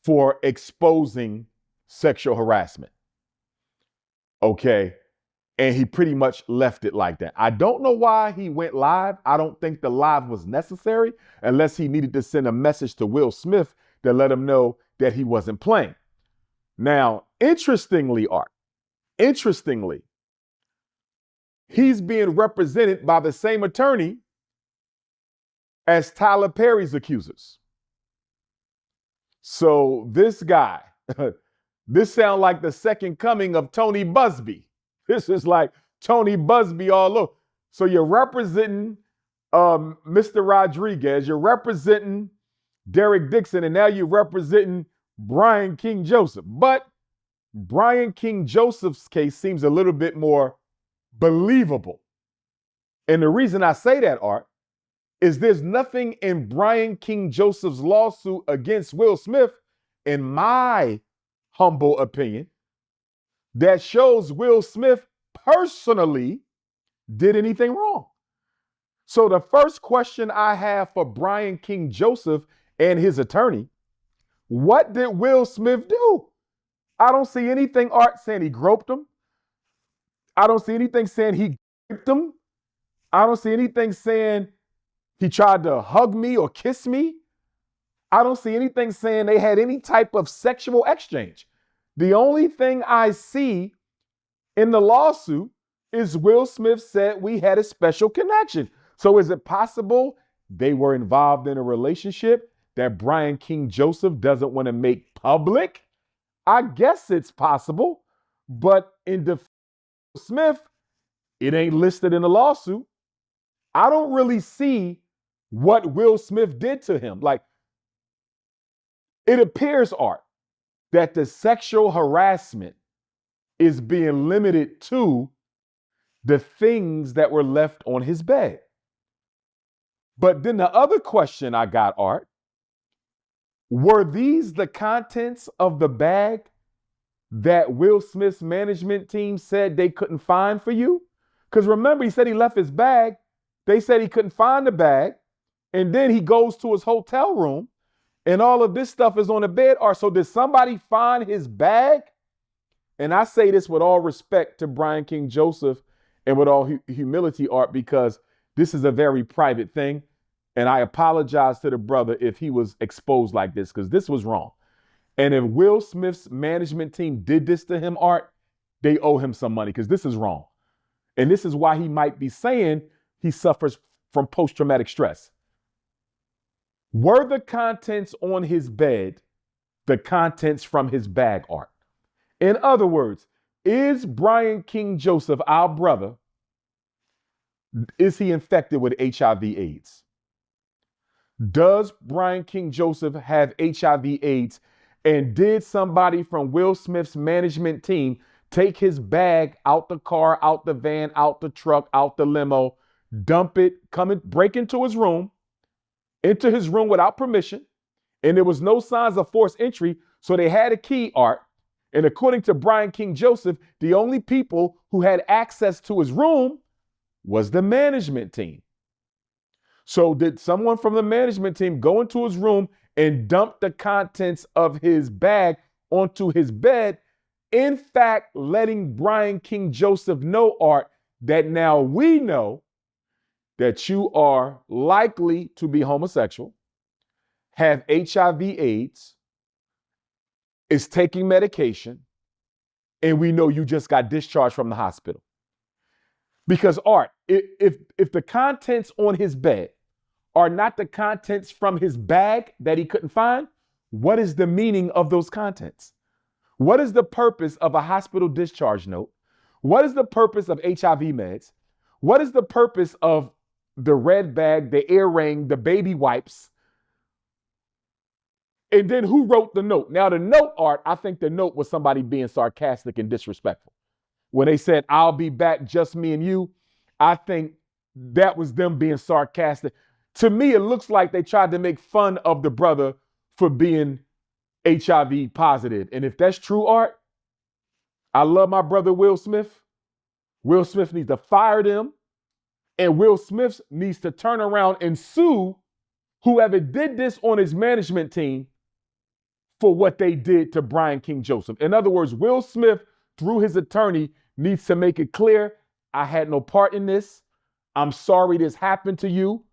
for exposing sexual harassment. Okay. And he pretty much left it like that. I don't know why he went live. I don't think the live was necessary unless he needed to send a message to Will Smith to let him know that he wasn't playing. Now, interestingly, he's being represented by the same attorney as Tyler Perry's accusers. So this guy, this sounds like the second coming of Tony Busby. This is like Tony Busby all over. So you're representing Mr. Rodriguez, you're representing Derek Dixon, and now you're representing Brian King Joseph. But Brian King Joseph's case seems a little bit more believable. And the reason I say that, Art, is there's nothing in Brian King Joseph's lawsuit against Will Smith, in my humble opinion, that shows Will Smith personally did anything wrong. So the first question I have for Brian King Joseph and his attorney, what did Will Smith do? I don't see anything, Art, saying he groped him. I don't see anything saying he raped him. I don't see anything saying he tried to hug me or kiss me. I don't see anything saying they had any type of sexual exchange. The only thing I see in the lawsuit is Will Smith said we had a special connection. So is it possible they were involved in a relationship that Brian King Joseph doesn't want to make public? I guess it's possible, but in defense of Smith, it ain't listed in the lawsuit. I don't really see what Will Smith did to him. Like, it appears, Art, that the sexual harassment is being limited to the things that were left on his bed. But then the other question I got, Art, were these the contents of the bag that Will Smith's management team said they couldn't find for you? Because remember, he said he left his bag. They said he couldn't find the bag. And then he goes to his hotel room and all of this stuff is on the bed. Or so did somebody find his bag? And I say this with all respect to Brian King Joseph and with all humility, Art, because this is a very private thing. And I apologize to the brother if he was exposed like this, because this was wrong. And if Will Smith's management team did this to him, Art, they owe him some money because this is wrong. And this is why he might be saying he suffers from post-traumatic stress. Were the contents on his bed the contents from his bag, Art? In other words, is Brian King Joseph, our brother, is he infected with HIV/AIDS? Does Brian King Joseph have HIV/AIDS? And did somebody from Will Smith's management team take his bag out the car, out the van, out the truck, out the limo, dump it, break into his room without permission? And there was no signs of forced entry, so they had a key, Art. And according to Brian King Joseph, the only people who had access to his room was the management team. So did someone from the management team go into his room and dump the contents of his bag onto his bed, in fact, letting Brian King Joseph know, Art, that now we know that you are likely to be homosexual, have HIV/AIDS, is taking medication, and we know you just got discharged from the hospital. Because, Art, if the contents on his bed are not the contents from his bag that he couldn't find, what is the meaning of those contents? What is the purpose of a hospital discharge note? What is the purpose of HIV meds? What is the purpose of the red bag, the earring, the baby wipes? And then who wrote the note? Now, the note, Art, I think the note was somebody being sarcastic and disrespectful. When they said, "I'll be back, just me and you," I think that was them being sarcastic. To me, it looks like they tried to make fun of the brother for being HIV positive. And if that's true, Art, I love my brother Will Smith. Will Smith needs to fire them. And Will Smith needs to turn around and sue whoever did this on his management team for what they did to Brian King Joseph. In other words, Will Smith, through his attorney, needs to make it clear, I had no part in this. I'm sorry this happened to you.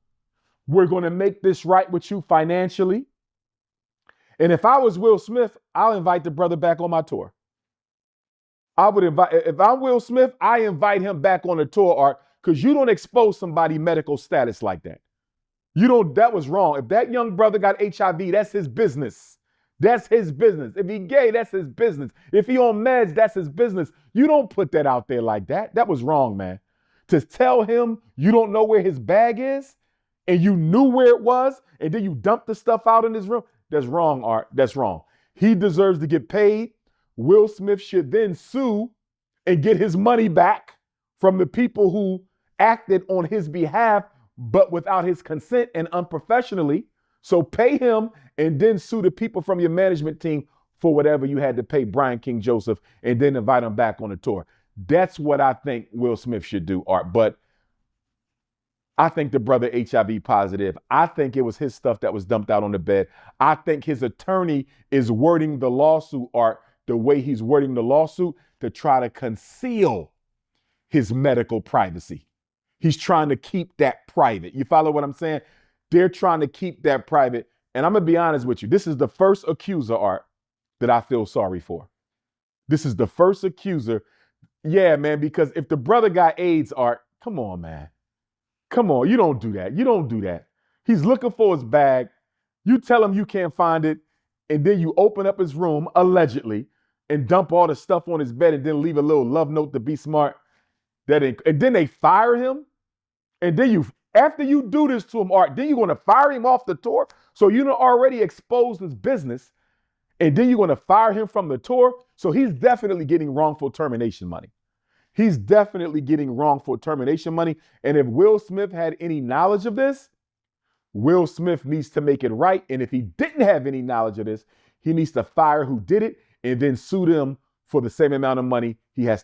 We're going to make this right with you financially. And if I was Will Smith, I'll invite the brother back on my tour. I would invite, if I'm Will Smith, I invite him back on the tour, Art, because you don't expose somebody's medical status like that. You don't, that was wrong. If that young brother got HIV, that's his business. That's his business. If he gay, that's his business. If he on meds, that's his business. You don't put that out there like that. That was wrong, man. To tell him you don't know where his bag is and you knew where it was and then you dumped the stuff out in his room, that's wrong, Art. That's wrong. He deserves to get paid. Will Smith should then sue and get his money back from the people who acted on his behalf, but without his consent and unprofessionally. So pay him and then sue the people from your management team for whatever you had to pay Brian King Joseph and then invite him back on the tour. That's what I think Will Smith should do, Art. But I think the brother HIV positive. I think it was his stuff that was dumped out on the bed. I think his attorney is wording the lawsuit, Art, the way he's wording the lawsuit to try to conceal his medical privacy. He's trying to keep that private. You follow what I'm saying? They're trying to keep that private. And I'm going to be honest with you. This is the first accuser, Art, that I feel sorry for. This is the first accuser. Yeah, man, because if the brother got AIDS, Art, come on, man. Come on. You don't do that. You don't do that. He's looking for his bag. You tell him you can't find it. And then you open up his room, allegedly, and dump all the stuff on his bed and then leave a little love note to be smart. And then they fire him. And then after you do this to him, Art, then you're going to fire him off the tour. So you done already exposed his business. And then you're going to fire him from the tour. So he's definitely getting wrongful termination money. He's definitely getting wrongful termination money. And if Will Smith had any knowledge of this, Will Smith needs to make it right. And if he didn't have any knowledge of this, he needs to fire who did it and then sue them for the same amount of money he has to